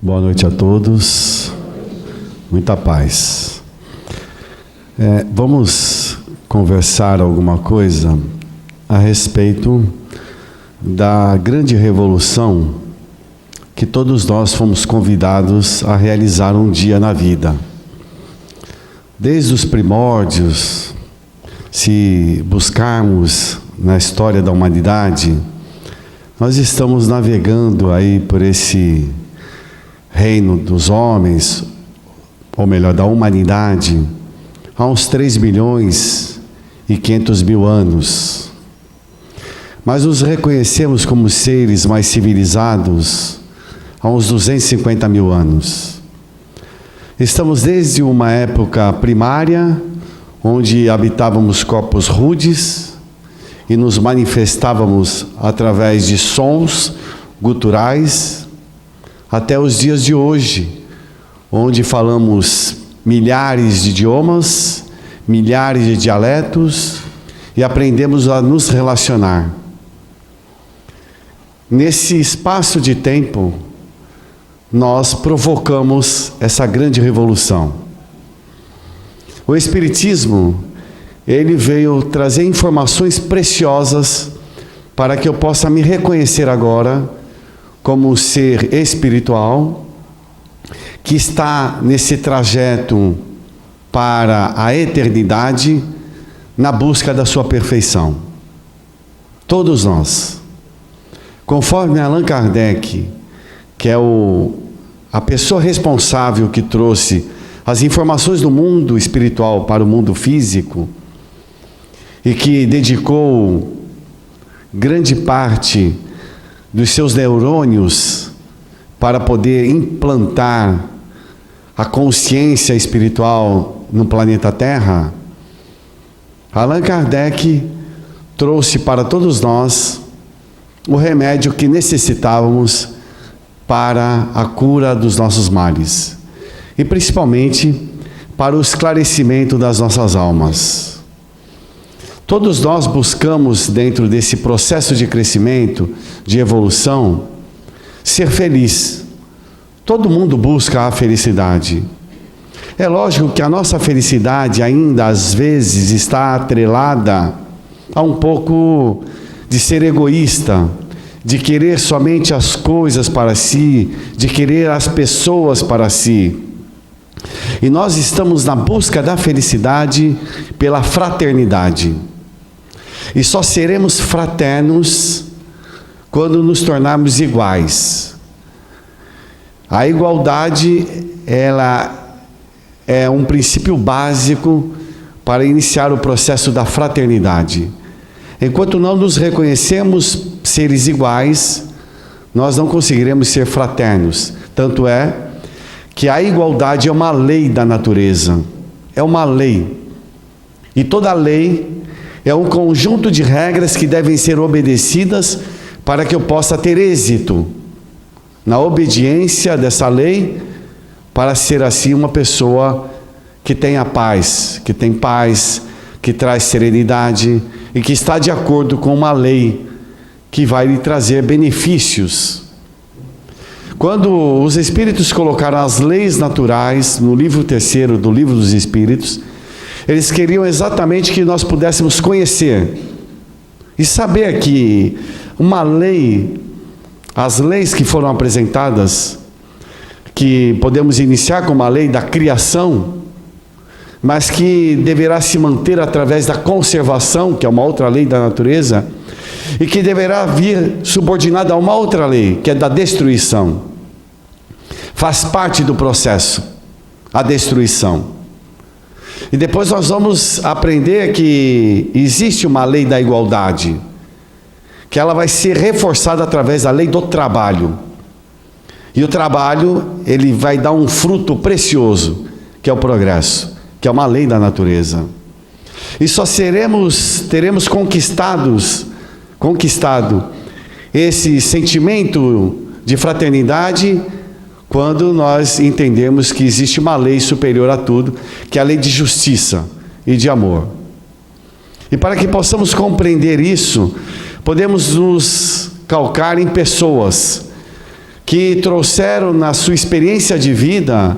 Boa noite a todos, muita paz. Vamos conversar alguma coisa a respeito da grande revolução que todos nós fomos convidados a realizar um dia na vida. Desde os primórdios, se buscarmos na história da humanidade, nós estamos navegando aí por esse reino dos homens, ou melhor, da humanidade, há uns 3.500.000 anos. Mas nos reconhecemos como seres mais civilizados há uns 250.000 anos. Estamos desde uma época primária, onde habitávamos corpos rudes e nos manifestávamos através de sons guturais, até os dias de hoje, onde falamos milhares de idiomas, milhares de dialetos e aprendemos a nos relacionar. Nesse espaço de tempo, nós provocamos essa grande revolução. O Espiritismo, ele veio trazer informações preciosas para que eu possa me reconhecer agora como um ser espiritual que está nesse trajeto para a eternidade na busca da sua perfeição. Todos nós. Conforme Allan Kardec, que é a pessoa responsável que trouxe as informações do mundo espiritual para o mundo físico e que dedicou grande parte dos seus neurônios para poder implantar a consciência espiritual no planeta Terra, Allan Kardec trouxe para todos nós o remédio que necessitávamos para a cura dos nossos males e principalmente para o esclarecimento das nossas almas. Todos nós buscamos, dentro desse processo de crescimento, de evolução, ser feliz. Todo mundo busca a felicidade. É lógico que a nossa felicidade ainda, às vezes, está atrelada a um pouco de ser egoísta, de querer somente as coisas para si, de querer as pessoas para si. E nós estamos na busca da felicidade pela fraternidade. E só seremos fraternos quando nos tornarmos iguais. A igualdade, ela é um princípio básico para iniciar o processo da fraternidade. Enquanto não nos reconhecemos seres iguais, nós não conseguiremos ser fraternos. Tanto é que a igualdade é uma lei da natureza. É uma lei. E toda lei é um conjunto de regras que devem ser obedecidas para que eu possa ter êxito na obediência dessa lei, para ser assim uma pessoa que tenha paz, que traz serenidade e que está de acordo com uma lei que vai lhe trazer benefícios. Quando os Espíritos colocaram as leis naturais no livro 3º do Livro dos Espíritos, eles queriam exatamente que nós pudéssemos conhecer e saber que uma lei, as leis que foram apresentadas, que podemos iniciar como a lei da criação, mas que deverá se manter através da conservação, que é uma outra lei da natureza, e que deverá vir subordinada a uma outra lei, que é da destruição. Faz parte do processo, a destruição. E depois nós vamos aprender que existe uma lei da igualdade, que ela vai ser reforçada através da lei do trabalho. E o trabalho, ele vai dar um fruto precioso, que é o progresso, que é uma lei da natureza. E só teremos conquistado esse sentimento de fraternidade quando nós entendemos que existe uma lei superior a tudo, que é a lei de justiça e de amor. E para que possamos compreender isso, podemos nos calcar em pessoas que trouxeram na sua experiência de vida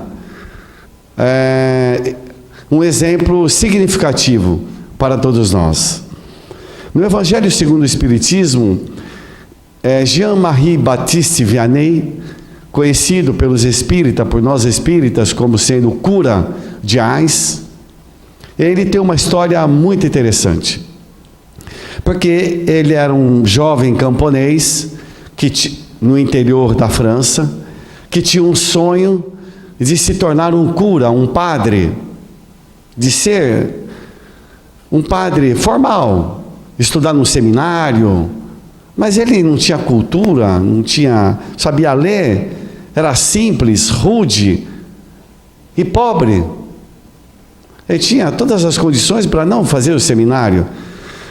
um exemplo significativo para todos nós. No Evangelho segundo o Espiritismo, Jean-Marie Baptiste Vianney, conhecido pelos espíritas, por nós espíritas, como sendo o cura de Ars, ele tem uma história muito interessante. Porque ele era um jovem camponês no interior da França, que tinha um sonho de se tornar um cura, um padre, de ser um padre formal, estudar num seminário, mas ele não tinha cultura, sabia ler, era simples, rude e pobre. Ele tinha todas as condições para não fazer o seminário,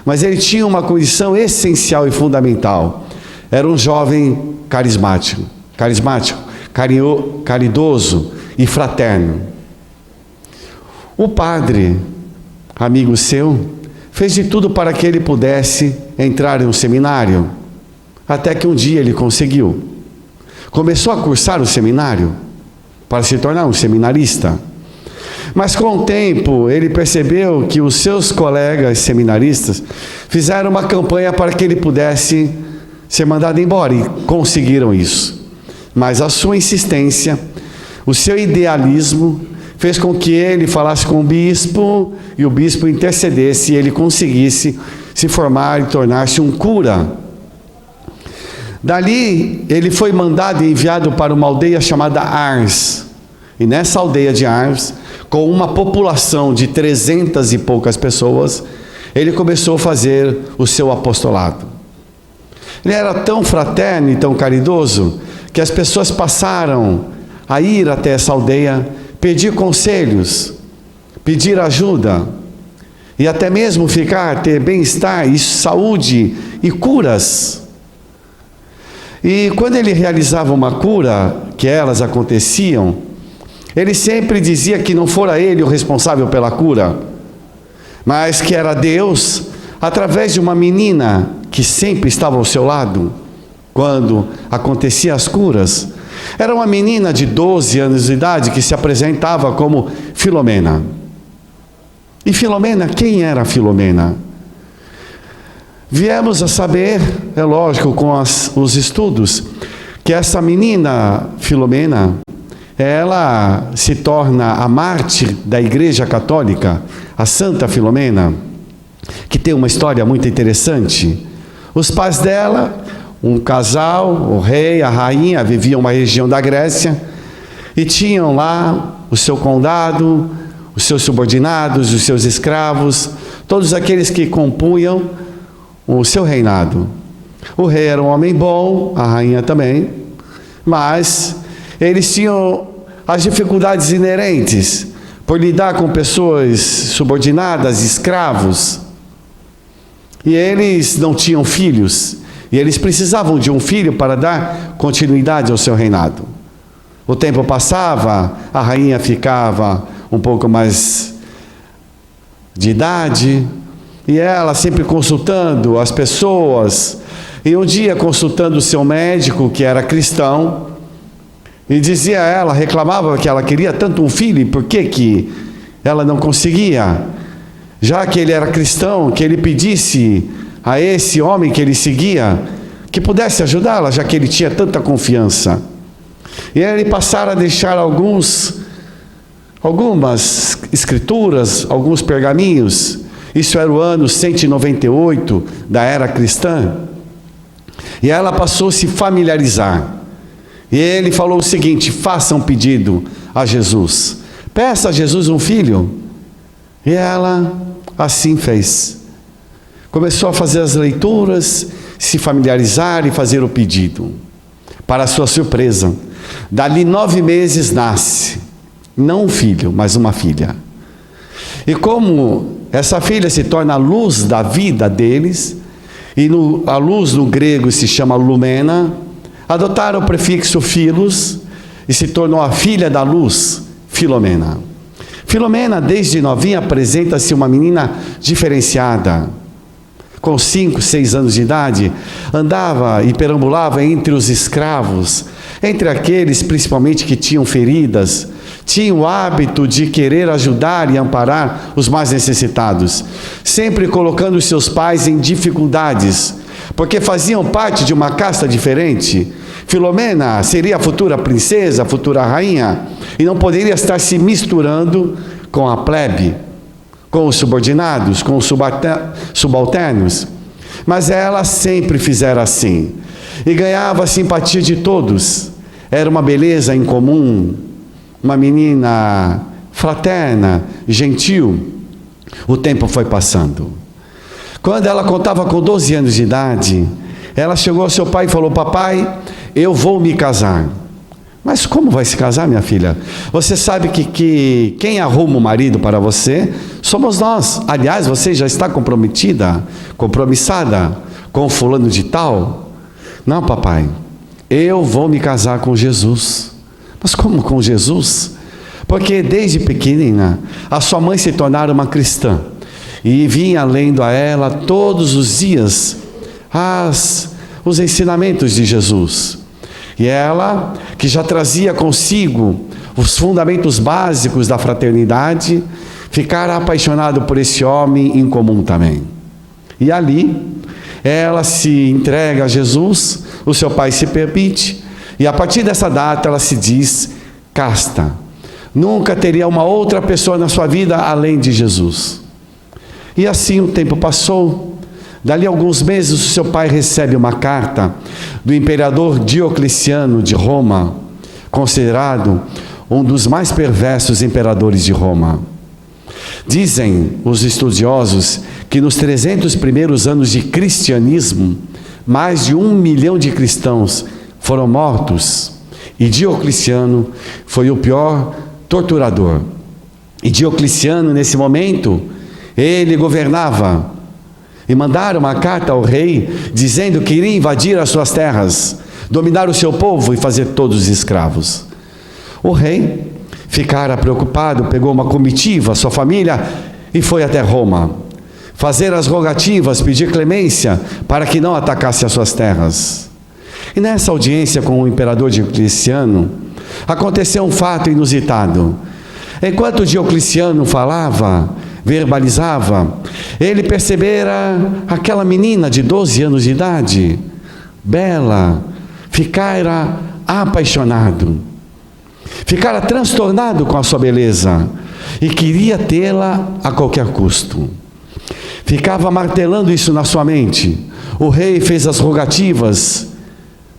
mas ele tinha uma condição essencial e fundamental. Era um jovem carismático, caridoso e fraterno. O padre, amigo seu, fez de tudo para que ele pudesse entrar em um seminário, até que um dia ele conseguiu. Começou a cursar o seminário para se tornar um seminarista. Mas com o tempo ele percebeu que os seus colegas seminaristas fizeram uma campanha para que ele pudesse ser mandado embora, e conseguiram isso. Mas a sua insistência, o seu idealismo, fez com que ele falasse com o bispo, e o bispo intercedesse e ele conseguisse se formar e tornar-se um cura. Dali, ele foi mandado e enviado para uma aldeia chamada Ars. E nessa aldeia de Ars, com uma população de 300 e poucas pessoas, ele começou a fazer o seu apostolado. Ele era tão fraterno e tão caridoso, que as pessoas passaram a ir até essa aldeia, pedir conselhos, pedir ajuda, e até mesmo ter bem-estar e saúde e curas. E quando ele realizava uma cura, que elas aconteciam, ele sempre dizia que não fora ele o responsável pela cura, mas que era Deus, através de uma menina que sempre estava ao seu lado, quando aconteciam as curas. Era uma menina de 12 anos de idade que se apresentava como Filomena. E Filomena, quem era Filomena? Viemos a saber, é lógico, com os estudos, que essa menina Filomena, ela se torna a mártir da Igreja Católica, a Santa Filomena, que tem uma história muito interessante. Os pais dela, um casal, o rei, a rainha, viviam em uma região da Grécia, e tinham lá o seu condado, os seus subordinados, os seus escravos, todos aqueles que compunham o seu reinado. O rei era um homem bom, a rainha também, mas eles tinham as dificuldades inerentes por lidar com pessoas subordinadas, escravos, e eles não tinham filhos, e eles precisavam de um filho para dar continuidade ao seu reinado. O tempo passava, a rainha ficava um pouco mais de idade, e ela sempre consultando as pessoas, e um dia consultando o seu médico, que era cristão, e dizia a ela, reclamava que ela queria tanto um filho, e por que ela não conseguia? Já que ele era cristão, que ele pedisse a esse homem que ele seguia, que pudesse ajudá-la, já que ele tinha tanta confiança. E ele passaram a deixar algumas escrituras, alguns pergaminhos. Isso era o ano 198 da era cristã. E ela passou a se familiarizar. E ele falou o seguinte: faça um pedido a Jesus. Peça a Jesus um filho. E ela assim fez. Começou a fazer as leituras, se familiarizar e fazer o pedido. Para sua surpresa, dali 9 meses nasce, não um filho, mas uma filha. E como essa filha se torna a luz da vida deles, e a luz no grego se chama lumena, adotaram o prefixo filos e se tornou a filha da luz, Filomena. Filomena, desde novinha, apresenta-se uma menina diferenciada, com 5, 6 anos de idade, andava e perambulava entre os escravos, entre aqueles principalmente que tinham feridas, tinham o hábito de querer ajudar e amparar os mais necessitados, sempre colocando os seus pais em dificuldades, porque faziam parte de uma casta diferente. Filomena seria a futura princesa, a futura rainha, e não poderia estar se misturando com a plebe, com os subordinados, com os subalternos. Mas ela sempre fizera assim, e ganhava a simpatia de todos. Era uma beleza incomum, uma menina fraterna, gentil. O tempo foi passando. Quando ela contava com 12 anos de idade, ela chegou ao seu pai e falou: papai, eu vou me casar. Mas como vai se casar, minha filha? Você sabe que quem arruma o marido para você somos nós. Aliás, você já está compromissada com fulano de tal? Não, papai, eu vou me casar com Jesus. Mas como com Jesus? Porque desde pequenina a sua mãe se tornara uma cristã e vinha lendo a ela todos os dias os ensinamentos de Jesus. E ela, que já trazia consigo os fundamentos básicos da fraternidade, ficara apaixonada por esse homem incomum também. E ali, ela se entrega a Jesus, o seu pai se permite, e a partir dessa data ela se diz casta. Nunca teria uma outra pessoa na sua vida além de Jesus. E assim o tempo passou. Dali a alguns meses, o seu pai recebe uma carta do imperador Diocleciano de Roma, considerado um dos mais perversos imperadores de Roma. Dizem os estudiosos que nos 300 primeiros anos de cristianismo, mais de 1 milhão de cristãos foram mortos, e Diocleciano foi o pior torturador. E Diocleciano, nesse momento, ele governava, e mandaram uma carta ao rei, dizendo que iria invadir as suas terras, dominar o seu povo e fazer todos escravos. O rei ficara preocupado, pegou uma comitiva, sua família, e foi até Roma, fazer as rogativas, pedir clemência, para que não atacasse as suas terras. E nessa audiência com o imperador Diocleciano, aconteceu um fato inusitado. Enquanto Diocleciano falava, verbalizava, ele percebera aquela menina de 12 anos de idade, bela, ficara apaixonado, ficara transtornado com a sua beleza e queria tê-la a qualquer custo. Ficava martelando isso na sua mente. O rei fez as rogativas,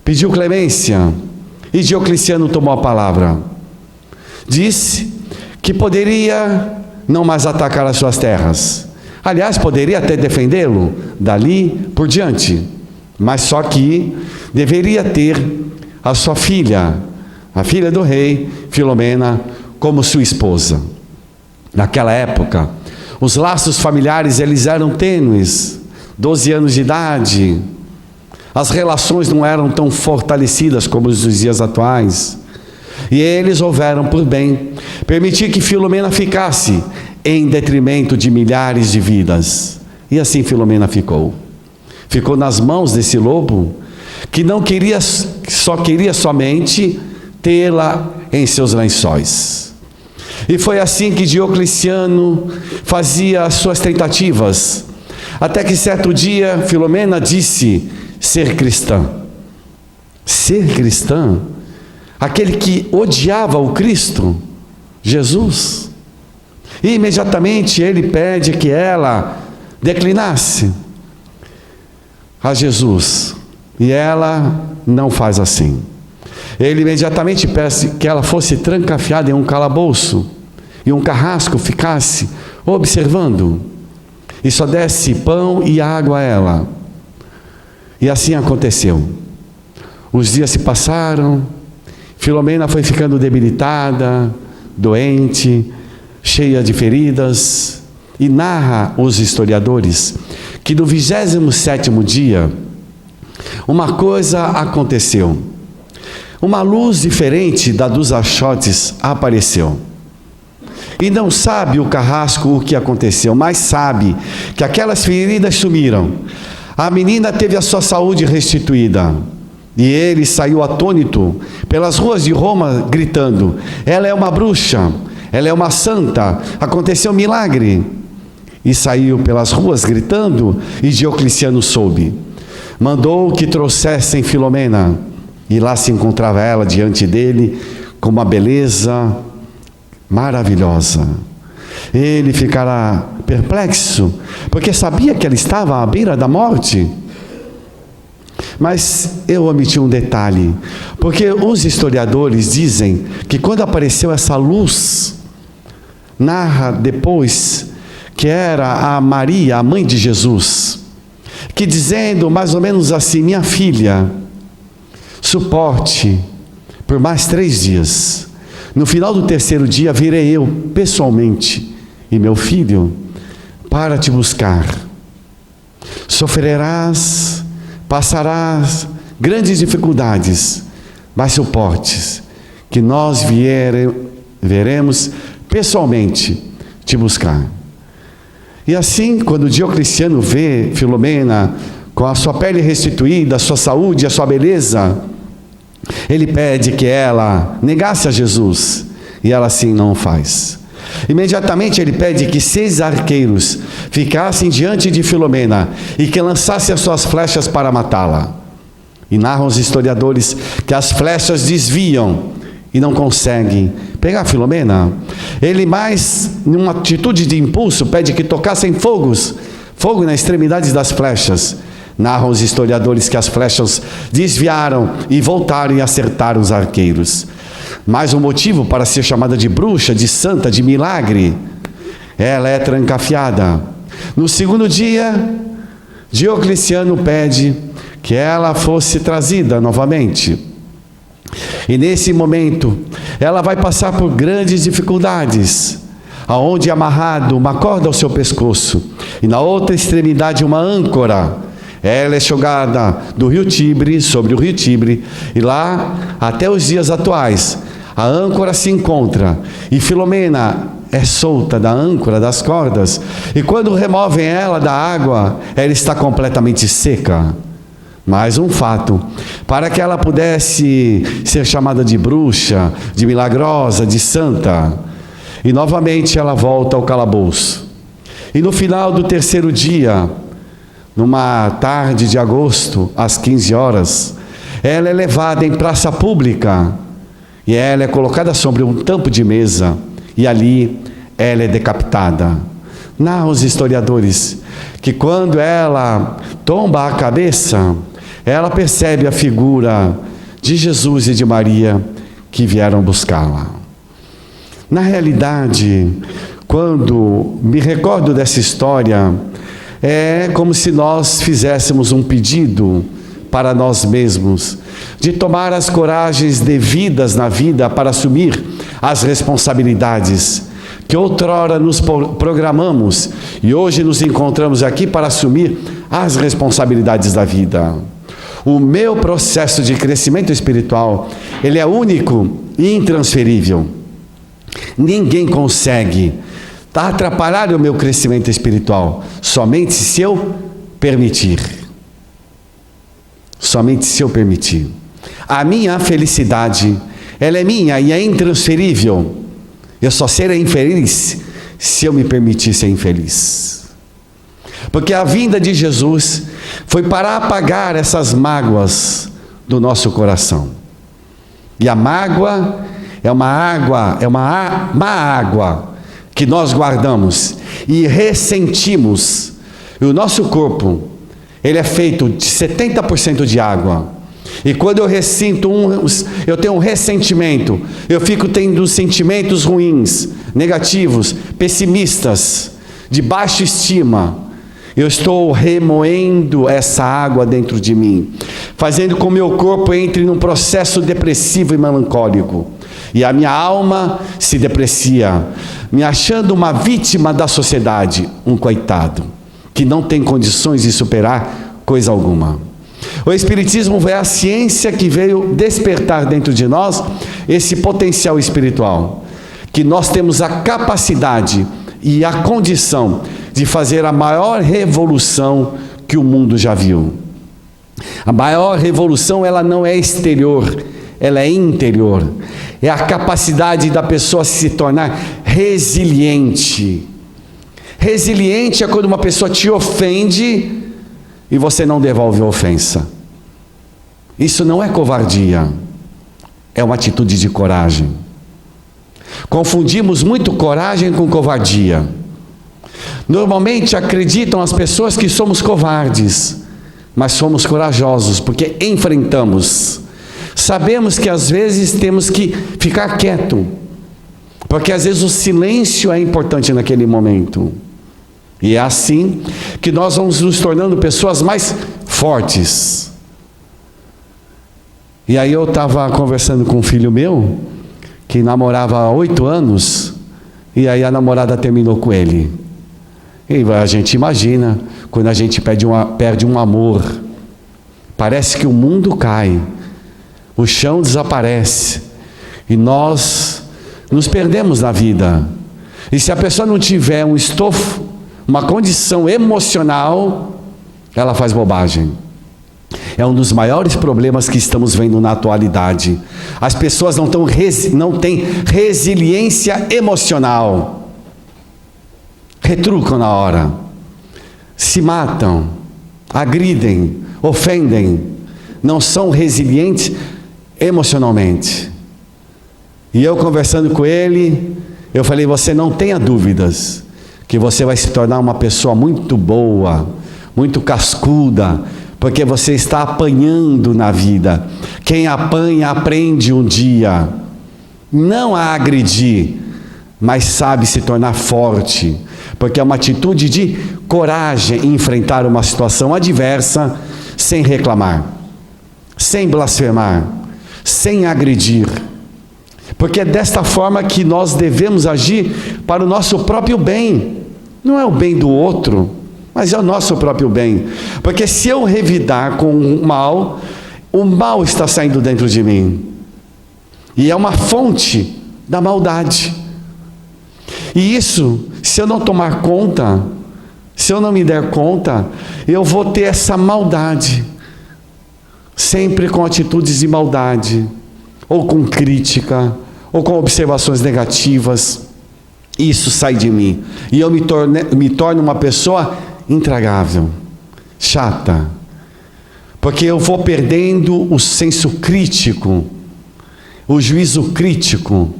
pediu clemência, e Diocleciano tomou a palavra. Disse que poderia não mais atacar as suas terras. Aliás, poderia até defendê-lo dali por diante, mas só que deveria ter a sua filha, a filha do rei, Filomena, como sua esposa. Naquela época, os laços familiares eles eram tênues, 12 anos de idade, as relações não eram tão fortalecidas como os dos dias atuais. E eles houveram por bem permitir que Filomena ficasse em detrimento de milhares de vidas. E assim Filomena ficou nas mãos desse lobo que não queria, só queria somente tê-la em seus lençóis. E foi assim que Diocleciano fazia as suas tentativas, até que certo dia Filomena disse ser cristã. Ser cristã? Aquele que odiava o Cristo, Jesus. E imediatamente ele pede que ela declinasse a Jesus. E ela não faz assim. Ele imediatamente pede que ela fosse trancafiada em um calabouço e um carrasco ficasse observando. E só desse pão e água a ela. E assim aconteceu. Os dias se passaram. Filomena foi ficando debilitada, doente, cheia de feridas, e narra os historiadores que no 27º dia, uma coisa aconteceu. Uma luz diferente da dos achotes apareceu. E não sabe o carrasco o que aconteceu, mas sabe que aquelas feridas sumiram. A menina teve a sua saúde restituída. E ele saiu atônito pelas ruas de Roma, gritando: ela é uma bruxa, ela é uma santa, aconteceu um milagre. E saiu pelas ruas gritando, e Diocleciano soube. Mandou que trouxessem Filomena, e lá se encontrava ela diante dele, com uma beleza maravilhosa. Ele ficará perplexo, porque sabia que ela estava à beira da morte. Mas eu omiti um detalhe, porque os historiadores dizem que quando apareceu essa luz, narra depois que era a Maria, a mãe de Jesus, que dizendo mais ou menos assim: minha filha, suporte por mais 3 dias. No final do 3º dia virei eu pessoalmente e meu filho para te buscar. Sofrerás, passarás grandes dificuldades, mas suportes, que nós veremos pessoalmente te buscar. E assim, quando Diocleciano vê Filomena com a sua pele restituída, a sua saúde, a sua beleza, ele pede que ela negasse a Jesus, e ela assim não faz. Imediatamente ele pede que 6 arqueiros ficassem diante de Filomena e que lançassem as suas flechas para matá-la. E narram os historiadores que as flechas desviam e não conseguem pegar Filomena. Ele, mais numa atitude de impulso, pede que tocassem fogo na extremidade das flechas. Narram os historiadores que as flechas desviaram e voltaram e acertaram os arqueiros. Mais um motivo para ser chamada de bruxa, de santa, de milagre: ela é trancafiada. No 2º dia, Diocleciano pede que ela fosse trazida novamente. E nesse momento, ela vai passar por grandes dificuldades, aonde é amarrado uma corda ao seu pescoço, e na outra extremidade uma âncora. Ela é jogada do rio Tibre, sobre o rio Tibre, e lá, até os dias atuais, a âncora se encontra, e Filomena é solta da âncora, das cordas, e quando removem ela da água, ela está completamente seca. Mais um fato, para que ela pudesse ser chamada de bruxa, de milagrosa, de santa. E novamente ela volta ao calabouço. E no final do 3º dia, numa tarde de agosto, às 15 horas, ela é levada em praça pública, e ela é colocada sobre um tampo de mesa, e ali ela é decapitada. Narram os historiadores que quando ela tomba a cabeça, ela percebe a figura de Jesus e de Maria que vieram buscá-la. Na realidade, quando me recordo dessa história, é como se nós fizéssemos um pedido para nós mesmos, de tomar as coragens devidas na vida para assumir as responsabilidades que outrora nos programamos e hoje nos encontramos aqui para assumir as responsabilidades da vida. O meu processo de crescimento espiritual, ele é único e intransferível. Ninguém consegue atrapalhar o meu crescimento espiritual, somente se eu permitir. Somente se eu permitir. A minha felicidade, ela é minha e é intransferível. Eu só serei infeliz se eu me permitir ser infeliz. Porque a vinda de Jesus foi para apagar essas mágoas do nosso coração. E a mágoa é uma má água que nós guardamos e ressentimos. E o nosso corpo, ele é feito de 70% de água. E quando eu eu tenho um ressentimento, eu fico tendo sentimentos ruins, negativos, pessimistas, de baixa estima. Eu estou remoendo essa água dentro de mim, fazendo com que o meu corpo entre num processo depressivo e melancólico. E a minha alma se deprecia, me achando uma vítima da sociedade, um coitado, que não tem condições de superar coisa alguma. O Espiritismo é a ciência que veio despertar dentro de nós esse potencial espiritual, que nós temos a capacidade e a condição de fazer a maior revolução que o mundo já viu. A maior revolução, ela não é exterior, ela é interior. É a capacidade da pessoa se tornar resiliente. Resiliente é quando uma pessoa te ofende e você não devolve a ofensa. Isso não é covardia, é uma atitude de coragem. Confundimos muito coragem com covardia. Normalmente acreditam as pessoas que somos covardes, mas somos corajosos porque enfrentamos. Sabemos que às vezes temos que ficar quieto, porque às vezes o silêncio é importante naquele momento. E é assim que nós vamos nos tornando pessoas mais fortes. E aí eu estava conversando com um filho meu, que namorava há 8 anos, e aí a namorada terminou com ele. E a gente imagina, quando a gente perde um amor, parece que o mundo cai, o chão desaparece, e nós nos perdemos na vida. E se a pessoa não tiver um estofo, uma condição emocional, ela faz bobagem. É um dos maiores problemas que estamos vendo na atualidade. As pessoas não têm resiliência emocional. Retrucam na hora. Se matam, agridem, ofendem. Não são resilientes emocionalmente. E eu conversando com ele, eu falei, você não tenha dúvidas que você vai se tornar uma pessoa muito boa, muito cascuda, porque você está apanhando na vida. Quem apanha, aprende um dia. Não a agredir, mas sabe se tornar forte, porque é uma atitude de coragem em enfrentar uma situação adversa, sem reclamar, sem blasfemar, sem agredir. Porque é desta forma que nós devemos agir para o nosso próprio bem. Não é o bem do outro, mas é o nosso próprio bem. Porque se eu revidar com o mal está saindo dentro de mim. E é uma fonte da maldade. E isso, se eu não tomar conta, se eu não me der conta, eu vou ter essa maldade. Sempre com atitudes de maldade, ou com crítica, ou com observações negativas. Isso sai de mim. E eu me torno uma pessoa intragável, chata. Porque eu vou perdendo o senso crítico, o juízo crítico.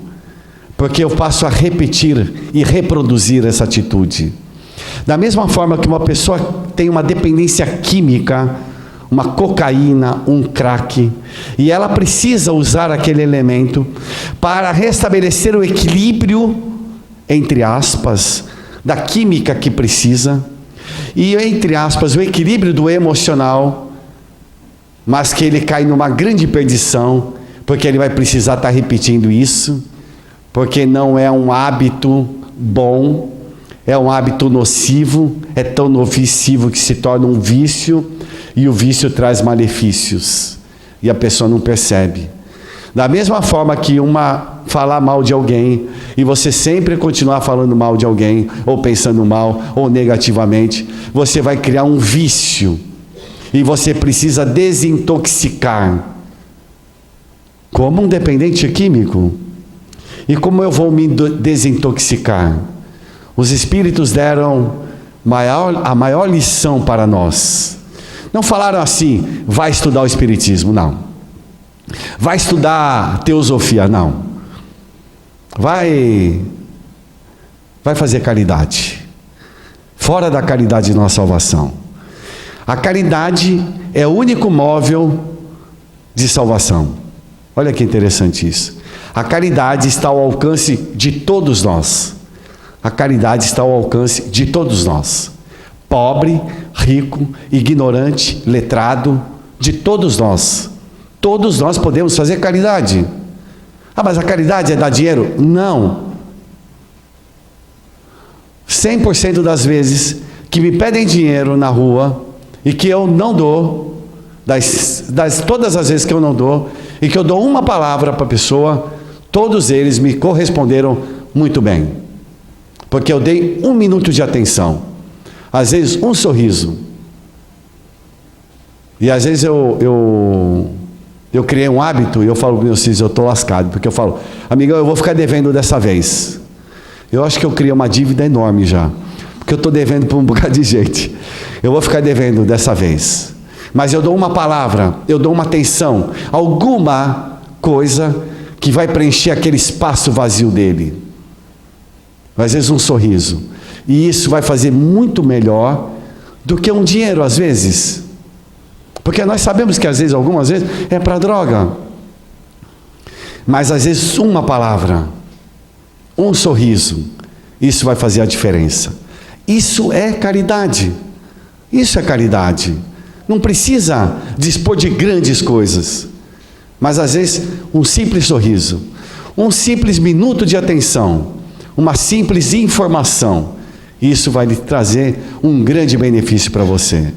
Porque eu passo a repetir e reproduzir essa atitude. Da mesma forma que uma pessoa tem uma dependência química, uma cocaína, um crack, e ela precisa usar aquele elemento para restabelecer o equilíbrio, entre aspas, da química que precisa, e entre aspas, o equilíbrio do emocional, mas que ele cai numa grande perdição, porque ele vai precisar estar repetindo isso, porque não é um hábito bom, é um hábito nocivo, é tão nocivo que se torna um vício, e o vício traz malefícios, e a pessoa não percebe. Da mesma forma que falar mal de alguém, e você sempre continuar falando mal de alguém, ou pensando mal, ou negativamente, você vai criar um vício, e você precisa desintoxicar, como um dependente químico. E como eu vou me desintoxicar? Os Espíritos deram a maior lição para nós. Não falaram assim, vai estudar o Espiritismo, não. Vai estudar teosofia, não. Vai fazer caridade. Fora da caridade não há salvação. A caridade é o único móvel de salvação. Olha que interessante isso. A caridade está ao alcance de todos nós. A caridade está ao alcance de todos nós. Pobre, rico, ignorante, letrado, de todos nós. Todos nós podemos fazer caridade. Ah, mas a caridade é dar dinheiro? Não. 100% das vezes que me pedem dinheiro na rua e que eu não dou, todas as vezes que eu não dou, e que eu dou uma palavra para a pessoa, todos eles me corresponderam muito bem. Porque eu dei 1 minuto de atenção. Às vezes um sorriso. E às vezes eu criei um hábito e eu falo para meus filhos, eu estou lascado, porque eu falo, amigão, eu vou ficar devendo dessa vez. Eu acho que eu criei uma dívida enorme já, porque eu estou devendo para um bocado de gente. Eu vou ficar devendo dessa vez. Mas eu dou uma palavra, eu dou uma atenção, alguma coisa que vai preencher aquele espaço vazio dele. Às vezes um sorriso. E isso vai fazer muito melhor do que um dinheiro, às vezes. Porque nós sabemos que às vezes, algumas vezes, é para droga. Mas às vezes uma palavra, um sorriso, isso vai fazer a diferença. Isso é caridade. Isso é caridade. Não precisa dispor de grandes coisas. Mas às vezes um simples sorriso, um simples minuto de atenção, uma simples informação, isso vai lhe trazer um grande benefício para você.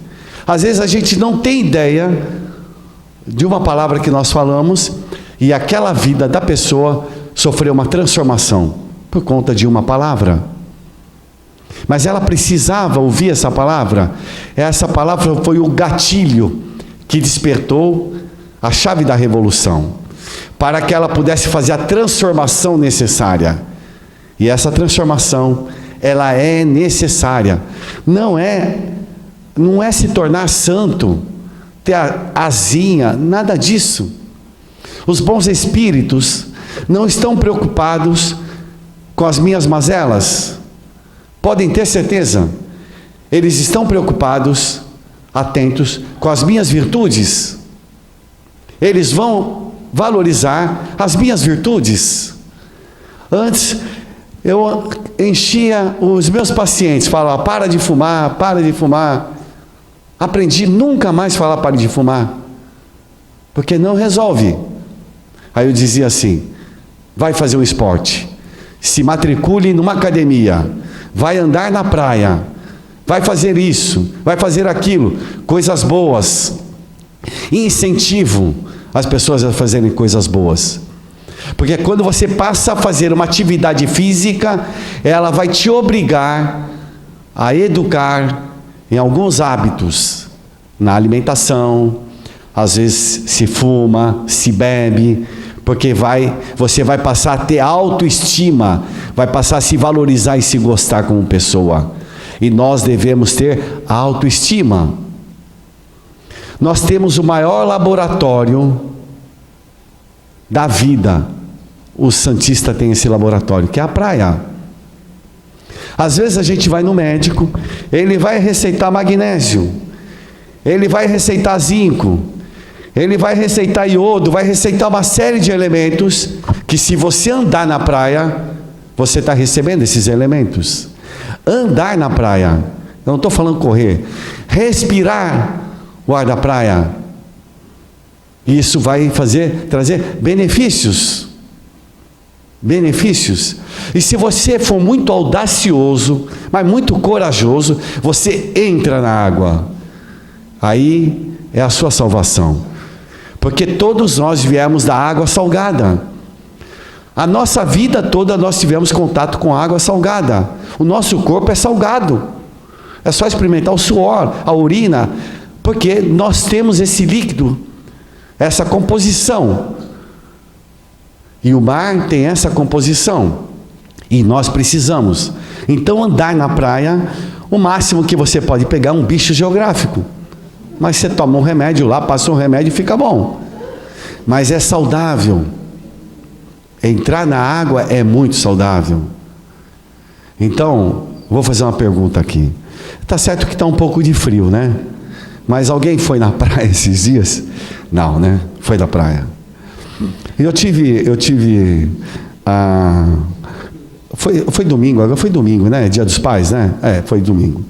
Às vezes a gente não tem ideia de uma palavra que nós falamos e aquela vida da pessoa sofreu uma transformação por conta de uma palavra. Mas ela precisava ouvir essa palavra. Essa palavra foi o gatilho que despertou a chave da revolução, para que ela pudesse fazer a transformação necessária. E essa transformação, ela é necessária. Não é se tornar santo, ter asinha, nada disso. Os bons espíritos não estão preocupados com as minhas mazelas. Podem ter certeza, eles estão preocupados, atentos com as minhas virtudes. Eles vão valorizar as minhas virtudes. Antes, eu enchia os meus pacientes, falava, para de fumar, para de fumar. Aprendi nunca mais falar para de fumar, porque não resolve. Aí eu dizia assim, vai fazer um esporte, se matricule numa academia, vai andar na praia, vai fazer isso, vai fazer aquilo, coisas boas. Incentivo as pessoas a fazerem coisas boas. Porque quando você passa a fazer uma atividade física, ela vai te obrigar a educar em alguns hábitos, na alimentação, às vezes se fuma, se bebe, porque você vai passar a ter autoestima, vai passar a se valorizar e se gostar como pessoa. E nós devemos ter autoestima. Nós temos o maior laboratório da vida. O Santista tem esse laboratório, que é a praia. Às vezes a gente vai no médico, ele vai receitar magnésio, ele vai receitar zinco, ele vai receitar iodo, vai receitar uma série de elementos, que se você andar na praia, você está recebendo esses elementos. Andar na praia, eu não estou falando correr, respirar o ar da praia, isso vai trazer benefícios. Benefícios. E se você for muito audacioso, mas muito corajoso, você entra na água. Aí é a sua salvação. Porque todos nós viemos da água salgada. A nossa vida toda nós tivemos contato com água salgada. O nosso corpo é salgado. É só experimentar o suor, a urina, porque nós temos esse líquido, essa composição. E o mar tem essa composição. E nós precisamos. Então andar na praia, o máximo que você pode pegar é um bicho geográfico. Mas você toma um remédio lá, passa um remédio e fica bom. Mas é saudável. Entrar na água é muito saudável. Então, vou fazer uma pergunta aqui. Está certo que está um pouco de frio, né? Mas alguém foi na praia esses dias? Não, né? Foi da praia. Eu tive foi domingo, agora foi domingo, né? Dia dos Pais, né? Foi domingo.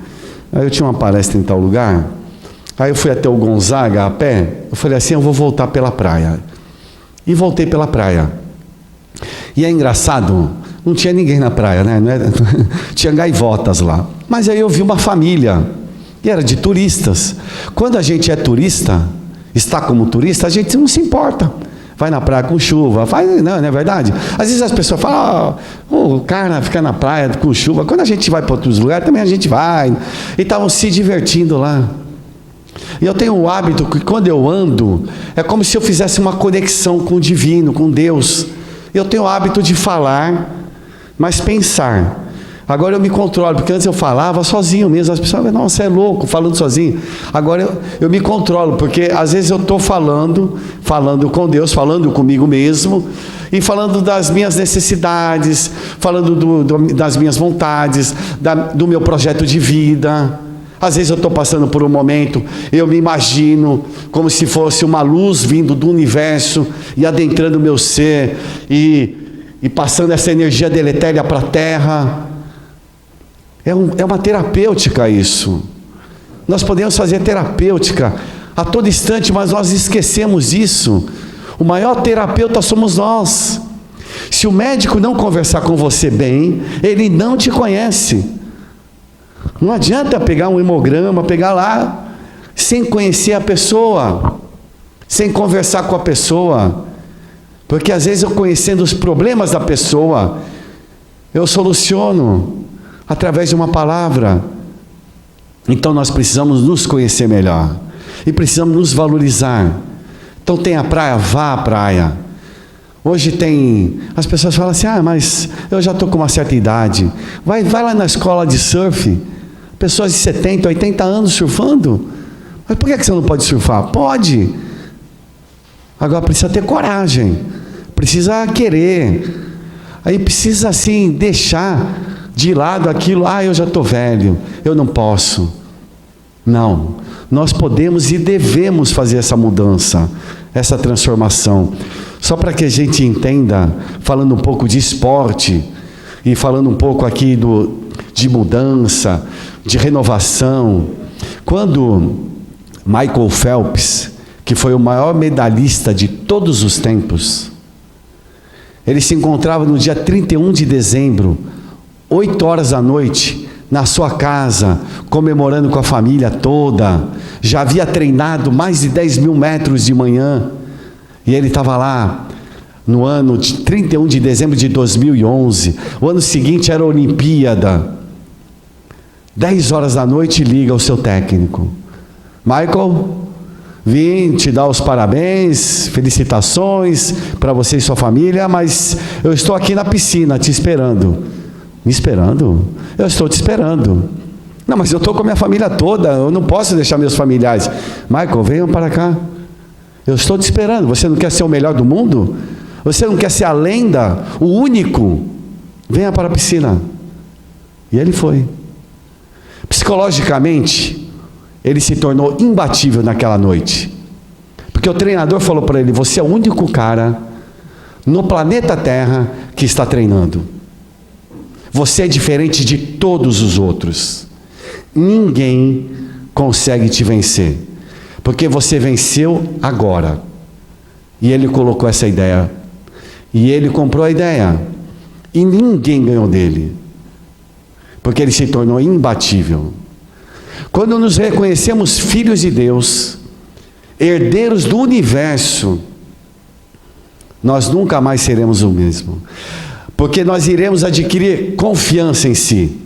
Aí eu tinha uma palestra em tal lugar, aí eu fui até o Gonzaga a pé, eu falei assim, eu vou voltar pela praia. E voltei pela praia. E é engraçado, não tinha ninguém na praia, né? Tinha gaivotas lá. Mas aí eu vi uma família, e era de turistas. Quando a gente é turista, está como turista, a gente não se importa. vai na praia com chuva, não é verdade? Às vezes as pessoas falam, o cara fica na praia com chuva. Quando a gente vai para outros lugares, também a gente vai. E estavam se divertindo lá. E eu tenho o hábito que quando eu ando, é como se eu fizesse uma conexão com o divino, com Deus. Eu tenho o hábito de falar, mas pensar. Agora eu me controlo, porque antes eu falava sozinho mesmo. As pessoas falam, nossa, você é louco, falando sozinho. Agora eu me controlo, porque às vezes eu estou falando com Deus, falando comigo mesmo, e falando das minhas necessidades, falando das minhas vontades, do meu projeto de vida. Às vezes eu estou passando por um momento, eu me imagino como se fosse uma luz vindo do universo e adentrando o meu ser, e passando essa energia deletéria para a terra. É uma terapêutica isso. Nós podemos fazer terapêutica a todo instante, mas nós esquecemos isso. O maior terapeuta somos nós. Se o médico não conversar com você bem, ele não te conhece. Não adianta pegar um hemograma, pegar lá, sem conhecer a pessoa, sem conversar com a pessoa. Porque às vezes eu conhecendo os problemas da pessoa, eu soluciono através de uma palavra. Então nós precisamos nos conhecer melhor e precisamos nos valorizar. Então tem a praia, vá à praia. Hoje tem, as pessoas falam assim, mas eu já estou com uma certa idade. Vai lá na escola de surf, pessoas de 70, 80 anos surfando. Mas por que você não pode surfar? Pode. Agora precisa ter coragem, precisa querer. Aí precisa assim deixar de lado aquilo, eu já estou velho, eu não posso. Não, nós podemos e devemos fazer essa mudança, essa transformação. Só para que a gente entenda, falando um pouco de esporte, e falando um pouco aqui de mudança, de renovação. Quando Michael Phelps, que foi o maior medalhista de todos os tempos, ele se encontrava no dia 31 de dezembro, 8 horas da noite, na sua casa, comemorando com a família toda. Já havia treinado mais de 10 mil metros de manhã, e ele estava lá, no ano de 31 de dezembro de 2011, o ano seguinte era a Olimpíada. 10 horas da noite, liga o seu técnico: Michael, vim te dar os parabéns, felicitações para você e sua família, mas eu estou aqui na piscina te esperando. Me esperando? Eu estou te esperando. Não, mas eu estou com a minha família toda, eu não posso deixar meus familiares. Michael, venham para cá. Eu estou te esperando. Você não quer ser o melhor do mundo? Você não quer ser a lenda, o único? Venha para a piscina. E ele foi. Psicologicamente, ele se tornou imbatível naquela noite. Porque o treinador falou para ele: você é o único cara no planeta Terra que está treinando. Você é diferente de todos os outros. Ninguém consegue te vencer, porque você venceu agora. E ele colocou essa ideia, e ele comprou a ideia, e ninguém ganhou dele, porque ele se tornou imbatível. Quando nos reconhecemos filhos de Deus, herdeiros do universo, nós nunca mais seremos o mesmo, porque nós iremos adquirir confiança em si.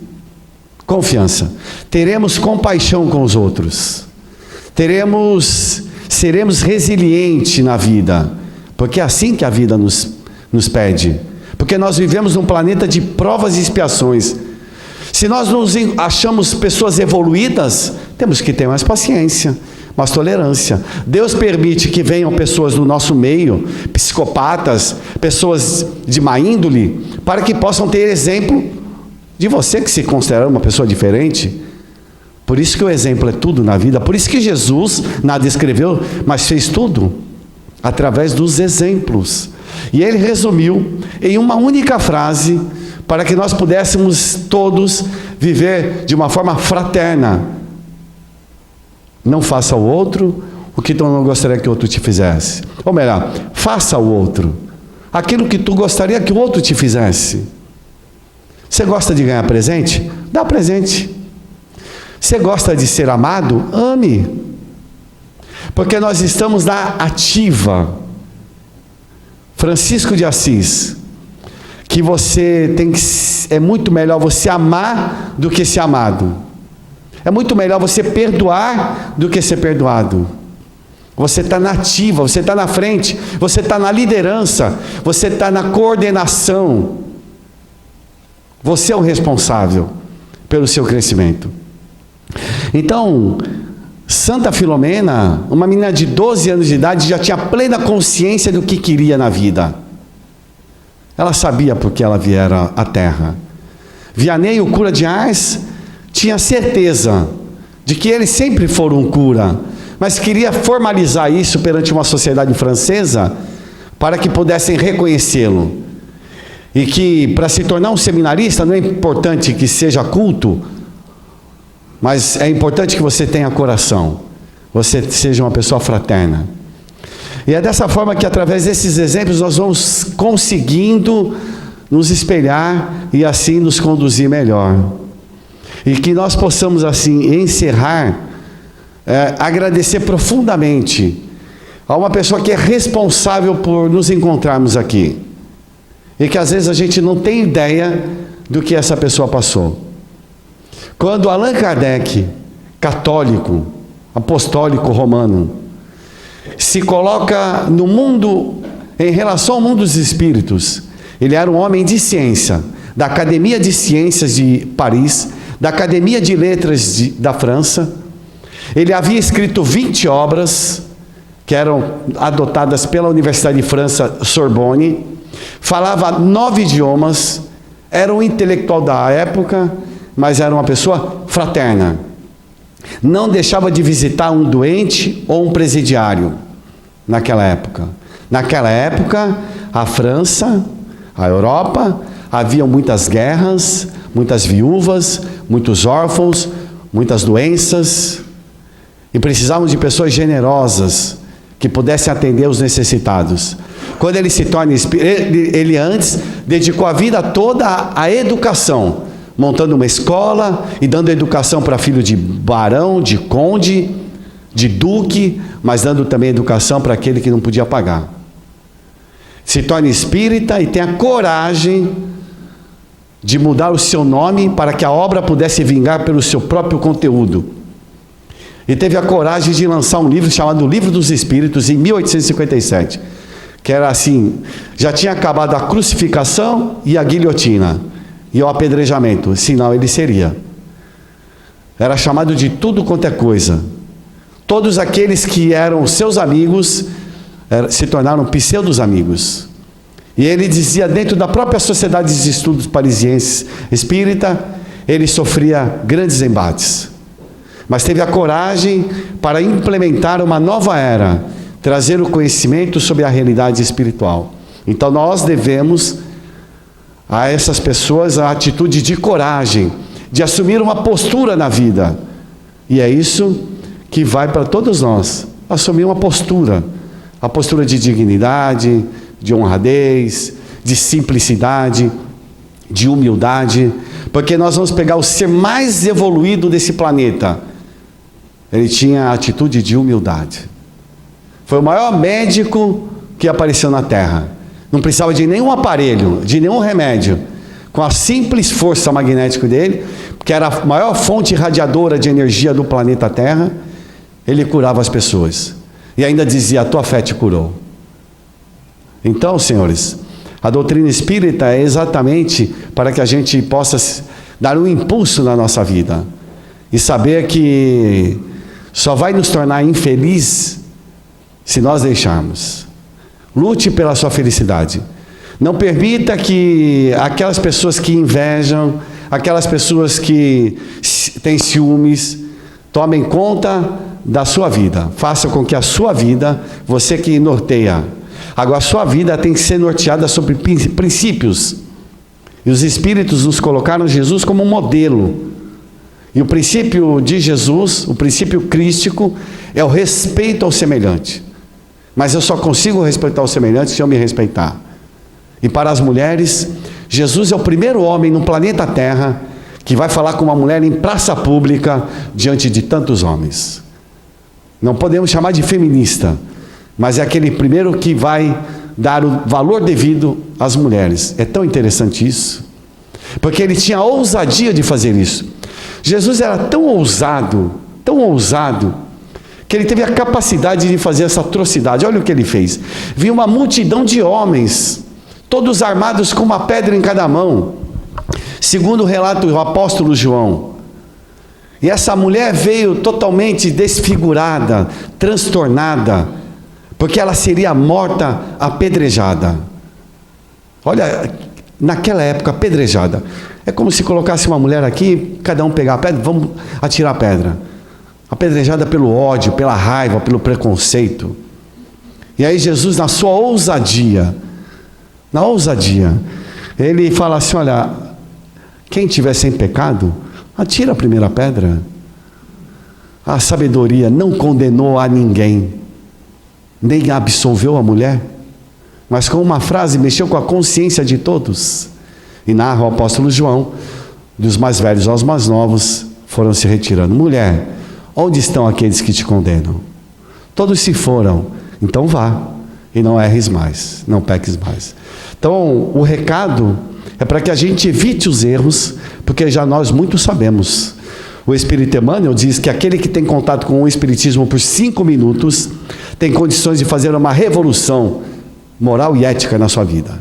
Confiança. Teremos compaixão com os outros. Seremos resilientes na vida, porque é assim que a vida nos pede. Porque nós vivemos num planeta de provas e expiações. Se nós nos achamos pessoas evoluídas, temos que ter mais paciência, mais tolerância. Deus permite que venham pessoas do nosso meio, psicopatas, pessoas de má índole, para que possam ter exemplo de você que se considera uma pessoa diferente. Por isso que o exemplo é tudo na vida. Por isso que Jesus nada escreveu, mas fez tudo através dos exemplos. E ele resumiu em uma única frase, para que nós pudéssemos todos viver de uma forma fraterna. Não faça ao outro o que tu não gostaria que o outro te fizesse. Ou melhor, faça ao outro aquilo que tu gostaria que o outro te fizesse. Você gosta de ganhar presente? Dá presente. Você gosta de ser amado? Ame. Porque nós estamos na ativa. Francisco de Assis, que é muito melhor você amar do que ser amado. É muito melhor você perdoar do que ser perdoado. Você está na ativa, você está na frente, você está na liderança, você está na coordenação. Você é o responsável pelo seu crescimento. Então, Santa Filomena, uma menina de 12 anos de idade, já tinha plena consciência do que queria na vida. Ela sabia por que ela viera à Terra. Vianney, o cura de Ars, tinha certeza de que ele sempre foi um cura, mas queria formalizar isso perante uma sociedade francesa para que pudessem reconhecê-lo. E que para se tornar um seminarista não é importante que seja culto, mas é importante que você tenha coração, você seja uma pessoa fraterna. E é dessa forma que, através desses exemplos, nós vamos conseguindo nos espelhar e assim nos conduzir melhor. E que nós possamos assim encerrar, agradecer profundamente a uma pessoa que é responsável por nos encontrarmos aqui. E que às vezes a gente não tem ideia do que essa pessoa passou. Quando Allan Kardec, católico, apostólico romano, se coloca no mundo, em relação ao mundo dos espíritos, ele era um homem de ciência, da Academia de Ciências de Paris, da Academia de Letras da França. Ele havia escrito 20 obras, que eram adotadas pela Universidade de França, Sorbonne, falava 9 idiomas, era um intelectual da época, mas era uma pessoa fraterna. Não deixava de visitar um doente ou um presidiário naquela época. Naquela época, a França, a Europa, haviam muitas guerras, muitas viúvas, muitos órfãos, muitas doenças, e precisavam de pessoas generosas que pudessem atender os necessitados. Quando ele se torna espírita, ele antes dedicou a vida toda à educação, montando uma escola e dando educação para filho de barão, de conde, de duque, mas dando também educação para aquele que não podia pagar. Se torna espírita e tem a coragem de mudar o seu nome para que a obra pudesse vingar pelo seu próprio conteúdo. E teve a coragem de lançar um livro chamado Livro dos Espíritos em 1857, que era assim, já tinha acabado a crucificação e a guilhotina e o apedrejamento, senão ele seria. Era chamado de tudo quanto é coisa. Todos aqueles que eram seus amigos se tornaram pseudos amigos. E ele dizia, dentro da própria Sociedade de Estudos Parisienses Espírita, ele sofria grandes embates. Mas teve a coragem para implementar uma nova era, trazer o conhecimento sobre a realidade espiritual. Então nós devemos a essas pessoas a atitude de coragem, de assumir uma postura na vida. E é isso que vai para todos nós, assumir uma postura, a postura de dignidade, de honradez, de simplicidade, de humildade, porque nós vamos pegar o ser mais evoluído desse planeta. Ele tinha a atitude de humildade. Foi o maior médico que apareceu na Terra. Não precisava de nenhum aparelho, de nenhum remédio. Com a simples força magnética dele, que era a maior fonte irradiadora de energia do planeta Terra, ele curava as pessoas. E ainda dizia, a tua fé te curou. Então, senhores, a doutrina espírita é exatamente para que a gente possa dar um impulso na nossa vida. E saber que só vai nos tornar infeliz se nós deixarmos. Lute pela sua felicidade. Não permita que aquelas pessoas que invejam, aquelas pessoas que têm ciúmes, tomem conta da sua vida. Faça com que a sua vida, você que norteia. Agora, a sua vida tem que ser norteada sobre princípios. E os Espíritos nos colocaram Jesus como modelo. E o princípio de Jesus, o princípio crístico, é o respeito ao semelhante. Mas eu só consigo respeitar o semelhante se eu me respeitar. E para as mulheres, Jesus é o primeiro homem no planeta Terra que vai falar com uma mulher em praça pública diante de tantos homens. Não podemos chamar de feminista, mas é aquele primeiro que vai dar o valor devido às mulheres. É tão interessante isso, porque ele tinha a ousadia de fazer isso. Jesus era tão ousado, que ele teve a capacidade de fazer essa atrocidade. Olha o que ele fez. Viu uma multidão de homens, todos armados com uma pedra em cada mão, segundo o relato do apóstolo João. E essa mulher veio totalmente desfigurada, transtornada, porque ela seria morta apedrejada. Olha, naquela época, apedrejada. É como se colocasse uma mulher aqui, cada um pegar a pedra, vamos atirar a pedra. Apedrejada pelo ódio, pela raiva, pelo preconceito. E aí Jesus, na sua ousadia, ele fala assim, olha, quem tiver sem pecado, atira a primeira pedra. A sabedoria não condenou a ninguém, nem absolveu a mulher, mas com uma frase mexeu com a consciência de todos. E narra o apóstolo João, dos mais velhos aos mais novos, foram se retirando. Mulher, onde estão aqueles que te condenam? Todos se foram, então vá, e não erres mais, não peques mais. Então, o recado é para que a gente evite os erros, porque já nós muito sabemos. O Espírito Emmanuel diz que aquele que tem contato com o Espiritismo por 5 minutos, tem condições de fazer uma revolução moral e ética na sua vida.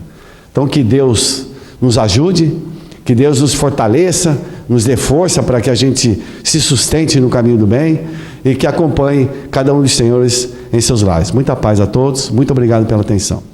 Então, que Deus nos ajude, que Deus nos fortaleça, nos dê força para que a gente se sustente no caminho do bem e que acompanhe cada um dos senhores em seus lares. Muita paz a todos, muito obrigado pela atenção.